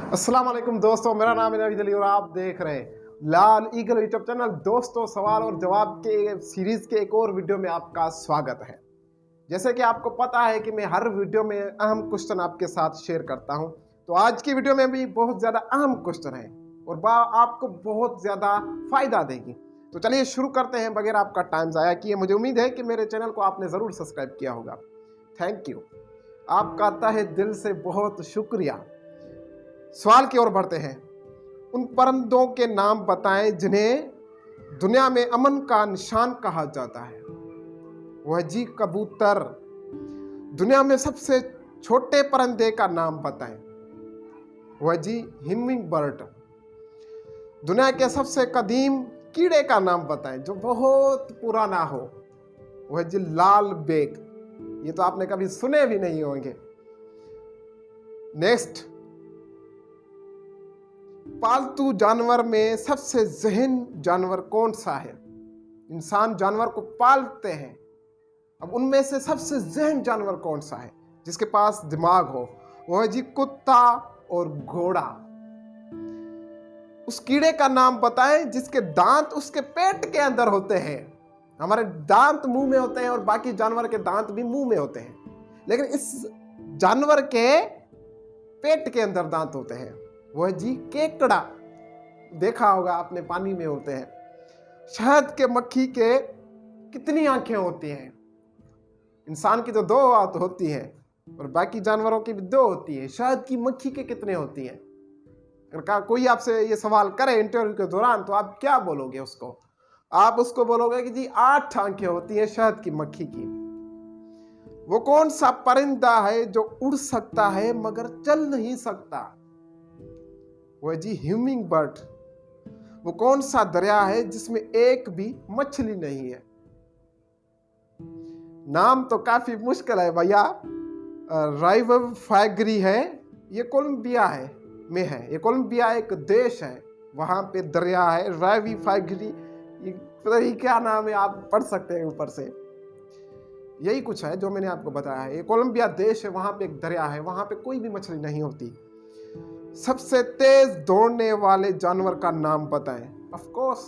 अस्सलाम वालेकुम दोस्तों, मेरा नाम है नवीद अली और आप देख रहे हैं लाल ईगल यूट्यूब चैनल। दोस्तों, सवाल और जवाब के सीरीज के एक और वीडियो में आपका स्वागत है। जैसे कि आपको पता है कि मैं हर वीडियो में अहम क्वेश्चन आपके साथ शेयर करता हूं, तो आज की वीडियो में भी बहुत ज़्यादा अहम क्वेश्चन है और आपको बहुत ज़्यादा फायदा देगी। तो चलिए शुरू करते हैं बगैर आपका टाइम ज़ाया किए। मुझे उम्मीद है कि मेरे चैनल को आपने ज़रूर सब्सक्राइब किया होगा। थैंक यू, आपका तहे दिल से बहुत शुक्रिया। सवाल की ओर बढ़ते हैं। उन परिंदों के नाम बताएं जिन्हें दुनिया में अमन का निशान कहा जाता है। वह जी कबूतर। दुनिया में सबसे छोटे परिंदे का नाम बताएं। वह जी हिमिंग बर्ड। दुनिया के सबसे कदीम कीड़े का नाम बताएं जो बहुत पुराना हो। वह जी लाल बेग। ये तो आपने कभी सुने भी नहीं होंगे। नेक्स्ट, पालतू जानवर में सबसे ज़हन जानवर कौन सा है? इंसान जानवर को पालते हैं, अब उनमें से सबसे ज़हन जानवर कौन सा है जिसके पास दिमाग हो? वह जी कुत्ता और घोड़ा। उस कीड़े का नाम बताएं जिसके दांत उसके पेट के अंदर होते हैं। हमारे दांत मुंह में होते हैं और बाकी जानवर के दांत भी मुंह में होते हैं, लेकिन इस जानवर के पेट के अंदर दांत होते हैं। वह जी केकड़ा। देखा होगा आपने, पानी में होते हैं। शहद के मक्खी के कितनी आंखें होती हैं? इंसान की तो 2 आंखें होती हैं और बाकी जानवरों की भी 2 होती है। शहद की मक्खी के कितने होती हैं? अगर कोई आपसे ये सवाल करे इंटरव्यू के दौरान तो आप क्या बोलोगे उसको? आप उसको बोलोगे कि जी 8 आंखें होती हैं शहद की मक्खी की। वो कौन सा परिंदा है जो उड़ सकता है मगर चल नहीं सकता? वह जी ह्यूमिंग बर्ड। वो कौन सा दरिया है जिसमें एक भी मछली नहीं है? नाम तो काफी मुश्किल है भैया। राइव फाइगरी है, ये कोलंबिया में है। ये कोलंबिया एक देश है, वहां पे दरिया है राइवी फाइगरी। पता नहीं क्या नाम है, आप पढ़ सकते हैं ऊपर से। यही कुछ है जो मैंने आपको बताया है। ये कोलंबिया देश है, वहां पे एक दरिया है, वहां पे कोई भी मछली नहीं होती। सबसे तेज दौड़ने वाले जानवर का नाम बताएं। ऑफ कोर्स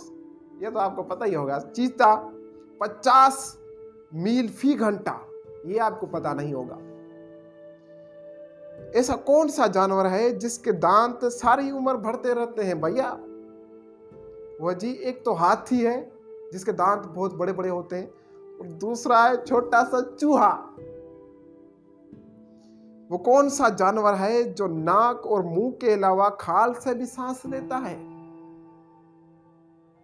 ये तो आपको पता ही होगा, चीता। 50 मील फी घंटा, ये आपको पता नहीं होगा। ऐसा कौन सा जानवर है जिसके दांत सारी उम्र बढ़ते रहते हैं भैया? वह जी एक तो हाथी है जिसके दांत बहुत बड़े बड़े होते हैं, और दूसरा है छोटा सा चूहा। वो कौन सा जानवर है जो नाक और मुंह के अलावा खाल से भी सांस लेता है?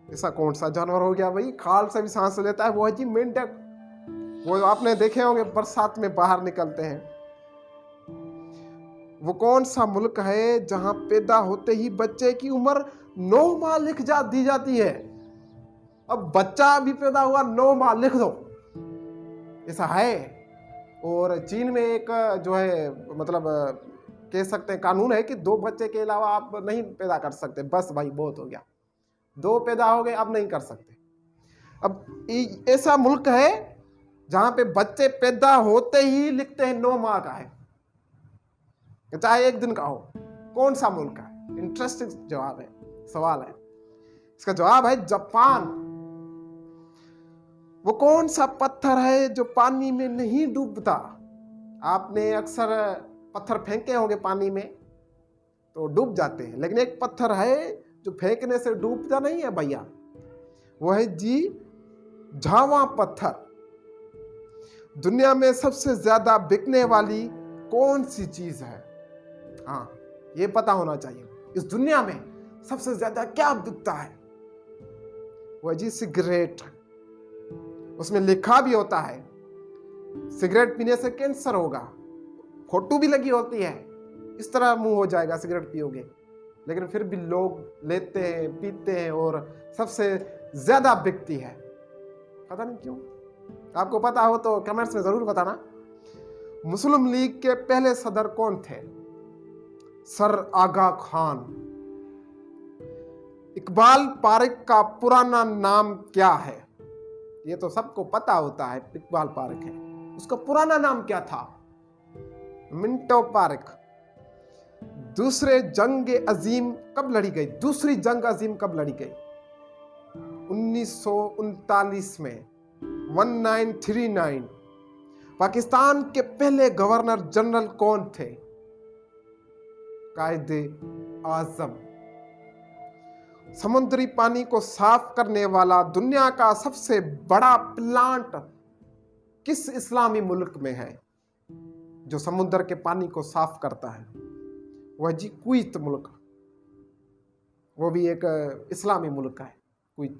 ऐसा कौन सा जानवर हो गया भाई, खाल से भी सांस लेता है? वो है जी मेंढक। वो आपने देखे होंगे बरसात में बाहर निकलते हैं। वो कौन सा मुल्क है जहां पैदा होते ही बच्चे की उम्र 9 माह दी जाती है? अब बच्चा भी पैदा हुआ, 9 माह लिख दो, ऐसा है। और चीन में एक जो है, मतलब कह सकते हैं कानून है कि 2 बच्चे के अलावा आप नहीं पैदा कर सकते। बस भाई बहुत हो गया, 2 पैदा हो गए, अब नहीं कर सकते। अब ऐसा मुल्क है जहां पे बच्चे पैदा होते ही लिखते हैं 9 माह का है, चाहे 1 दिन का हो। कौन सा मुल्क है? इंटरेस्टिंग जवाब है, सवाल है। इसका जवाब है जापान। वो कौन सा पत्थर है जो पानी में नहीं डूबता? आपने अक्सर पत्थर फेंके होंगे पानी में तो डूब जाते हैं, लेकिन एक पत्थर है जो फेंकने से डूबता नहीं है भैया। वो है जी झावा पत्थर। दुनिया में सबसे ज्यादा बिकने वाली कौन सी चीज है? हाँ, ये पता होना चाहिए। इस दुनिया में सबसे ज्यादा क्या बिकता है? वो जी सिगरेट। उसमें लिखा भी होता है सिगरेट पीने से कैंसर होगा, फोटो भी लगी होती है, इस तरह मुंह हो जाएगा सिगरेट पियोगे, लेकिन फिर भी लोग लेते हैं, पीते हैं और सबसे ज्यादा बिकती है। पता नहीं क्यों। आपको पता हो तो कमेंट्स में जरूर बताना। मुस्लिम लीग के पहले सदर कौन थे? सर आगा खान। इकबाल पारिक का पुराना नाम क्या है? ये तो सबको पता होता है, इकबाल पारिक है। उसका पुराना नाम क्या था? मिंटो पारिक। दूसरी जंग अजीम कब लड़ी गई? दूसरी जंग अजीम कब लड़ी गई? 1939 में, 1939। पाकिस्तान के पहले गवर्नर जनरल कौन थे? कायदे आजम। समुद्री पानी को साफ करने वाला दुनिया का सबसे बड़ा प्लांट किस इस्लामी मुल्क में है जो समुद्र के पानी को साफ करता है? वह जी कुवैत मुल्क, वो भी एक इस्लामी मुल्क है कुवैत।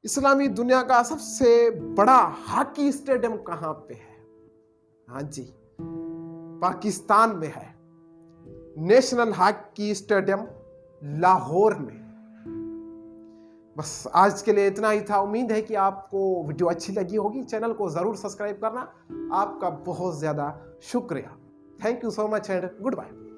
इस्लामी दुनिया का सबसे बड़ा हॉकी स्टेडियम कहां पे है? हाँ जी, पाकिस्तान में है। नेशनल हॉकी स्टेडियम लाहौर में। बस आज के लिए इतना ही था। उम्मीद है कि आपको वीडियो अच्छी लगी होगी। चैनल को जरूर सब्सक्राइब करना। आपका बहुत ज्यादा शुक्रिया। Thank you so much and good bye.